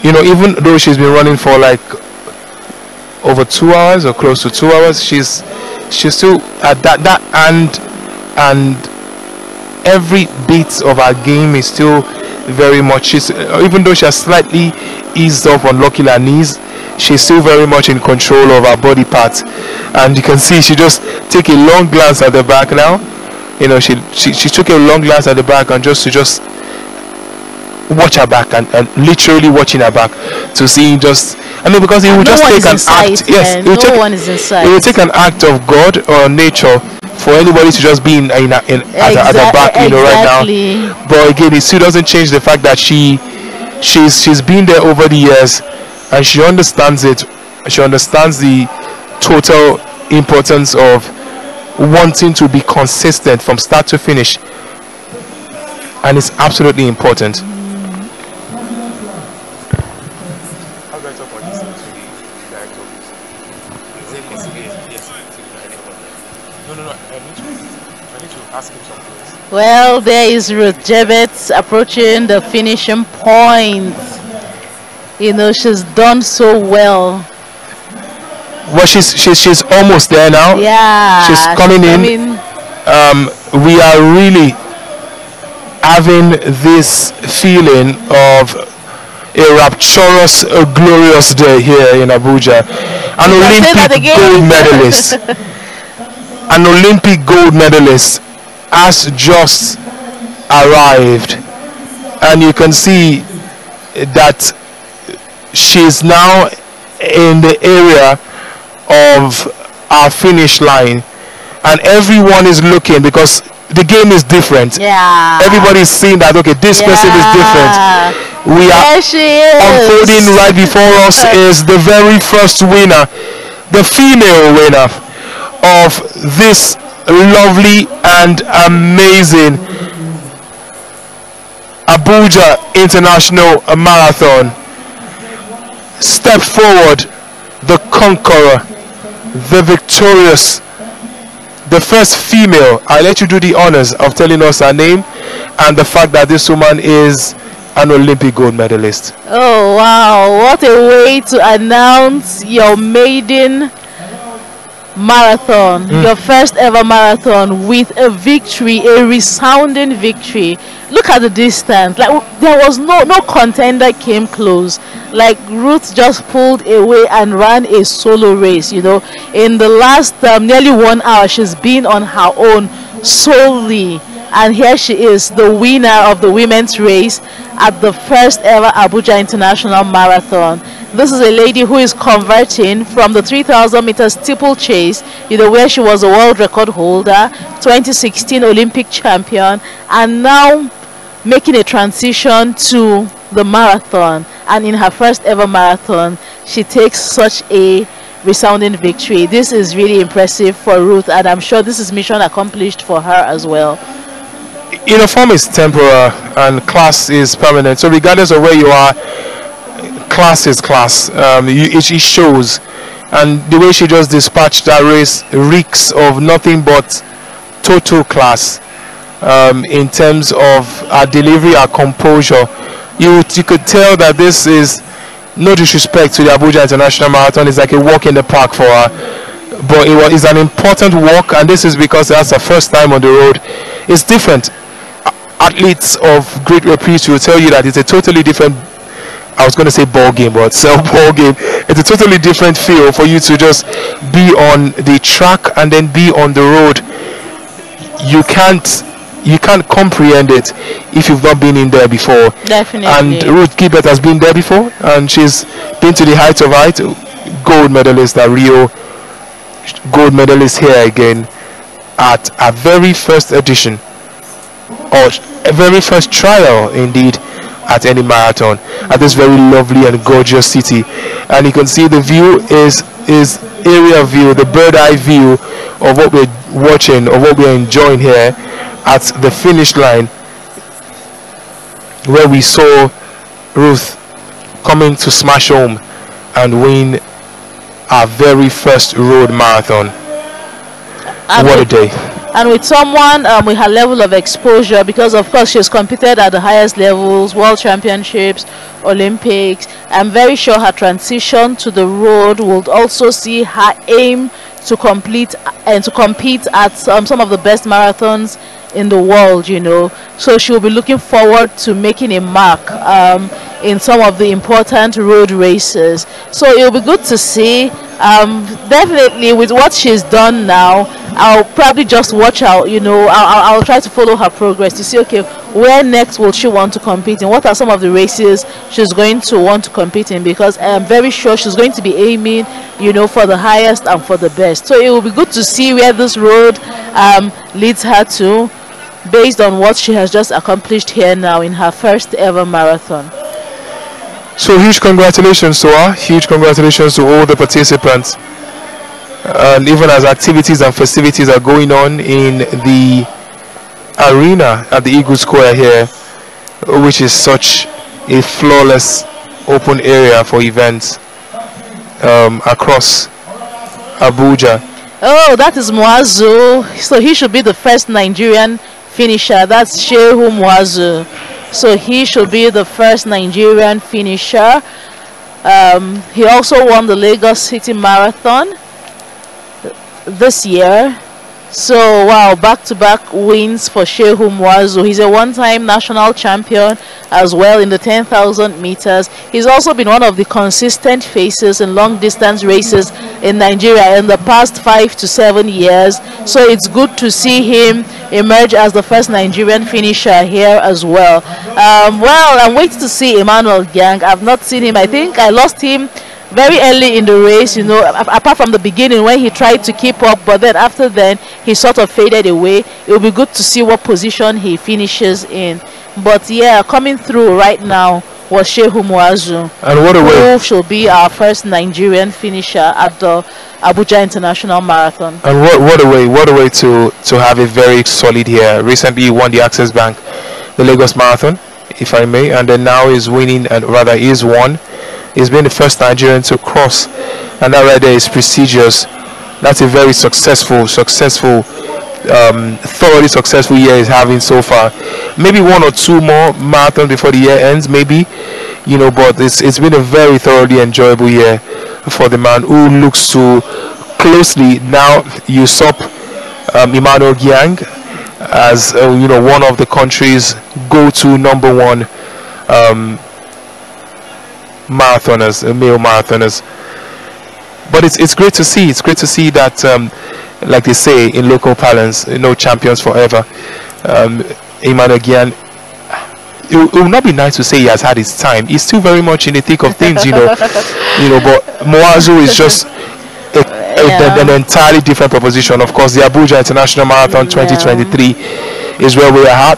you know, even though she's been running for like over 2 hours or close to 2 hours, she's still at that and every bit of her game is still very much. She's even though she has slightly eased off on lucky her knees, she's still very much in control of her body parts, and you can see she just take a long glance at the back now. You know, she took a long glance at the back and just watch her back and literally watching her back to see just. I mean, because it will just take an act. Yes, no one is inside. It will take an act of God or nature for anybody to just be at the back, you know, right now. But again, it still doesn't change the fact that she's been there over the years, and she understands it. She understands the total importance of wanting to be consistent from start to finish, and it's absolutely important. Well, there is Ruth Jebet approaching the finishing point. You know, she's done so well. Well, she's almost there now. Yeah, she's coming in. We are really having this feeling of a rapturous, glorious day here in Abuja. An Olympic gold medalist. An Olympic gold medalist has just arrived, and you can see that she's now in the area of our finish line, and everyone is looking because the game is different. Yeah, everybody's seeing that, okay, this person is different. We are unfolding right before us is the very first winner, the female winner of this lovely and amazing Abuja International Marathon. Step forward, the conqueror, the victorious, the first female. I'll let you do the honors of telling us her name and the fact that this woman is an Olympic gold medalist. Oh wow, what a way to announce your maiden marathon, your first ever marathon, with a victory, a resounding victory. Look at the distance. Like, there was no contender came close. Like, Ruth just pulled away and ran a solo race. You know, in the last nearly 1 hour, she's been on her own solely, and here she is, the winner of the women's race at the first ever Abuja International Marathon. This is a lady who is converting from the 3,000 meter steeplechase, you know, where she was a world record holder, 2016 Olympic champion, and now making a transition to the marathon. And in her first ever marathon, she takes such a resounding victory. This is really impressive for Ruth, and I'm sure this is mission accomplished for her as well. You know, form is temporal and class is permanent. So regardless of where you are, class is class. It shows, and the way she just dispatched that race reeks of nothing but total class. In terms of her delivery, her composure, you could tell that this is, no disrespect to the Abuja International Marathon, it's like a walk in the park for her, but it is an important walk, and this is because that's her first time on the road. It's different. Athletes of great repute will tell you that it's a totally different, I was going to say ball game, but ball game. It's a totally different feel for you to just be on the track and then be on the road. You can't comprehend it if you've not been in there before. Definitely. And Ruth Jebet has been there before, and she's been to the heights of height. Gold medalist at Rio, gold medalist here again at a very first edition, or a very first trial indeed, at any marathon, at this very lovely and gorgeous city. And you can see the view is area view, the bird eye view of what we're watching, or what we're enjoying here at the finish line, where we saw Ruth coming to smash home and win our very first road marathon. What a day. and with someone with her level of exposure, because of course she's competed at the highest levels, world championships, Olympics. I'm very sure her transition to the road will also see her aim to complete and to compete at some of the best marathons in the world, you know. So she'll be looking forward to making a mark in some of the important road races. So it'll be good to see. Definitely with what she's done now, I'll probably just watch out, you know. I'll try to follow her progress to see, okay, where next will she want to compete in, what are some of the races she's going to want to compete in, because I'm very sure she's going to be aiming, you know, for the highest and for the best. So it will be good to see where this road leads her to, based on what she has just accomplished here now in her first ever marathon. So huge congratulations to her, huge congratulations to all the participants. And even as activities and festivities are going on in the arena at the Eagle Square here, which is such a flawless open area for events across Abuja. Oh, that is Muazu. So he should be the first Nigerian finisher. That's Shehu Muazu. So he should be the first Nigerian finisher. He also won the Lagos City Marathon this year. So wow, back-to-back wins for Shehu Muazu. He's a one-time national champion as well in the 10,000 meters. He's also been one of the consistent faces in long-distance races in Nigeria in the past 5 to 7 years. So it's good to see him emerge as the first Nigerian finisher here as well. Well, I'm waiting to see Emmanuel Gang. I've not seen him. I think I lost him very early in the race, you know, apart from the beginning when he tried to keep up, but then after then he sort of faded away. It will be good to see what position he finishes in. But yeah, coming through right now was Shehu Muazu, and what a way, who should be our first Nigerian finisher at the Abuja International Marathon. And what a way to have a very solid here. Recently he won the Access Bank, the Lagos Marathon, if I may, and then now he's winning, and rather he's won. He's been the first Nigerian to cross, and that right there is prestigious. That's a very successful, thoroughly successful year he's having so far. Maybe one or two more marathons before the year ends, maybe, you know, but it's been a very thoroughly enjoyable year for the man who looks to closely now usurp Emmanuel Gyang as you know, one of the country's go-to #1 marathoners, male marathoners. But it's great to see. It's great to see that, like they say in local parlance, no champions forever. Emmanuel Gyang, it will not be nice to say he has had his time. He's still very much in the thick of things, you know. But Muazu is just an entirely different proposition. Of course, the Abuja International Marathon 2023 is where we are at.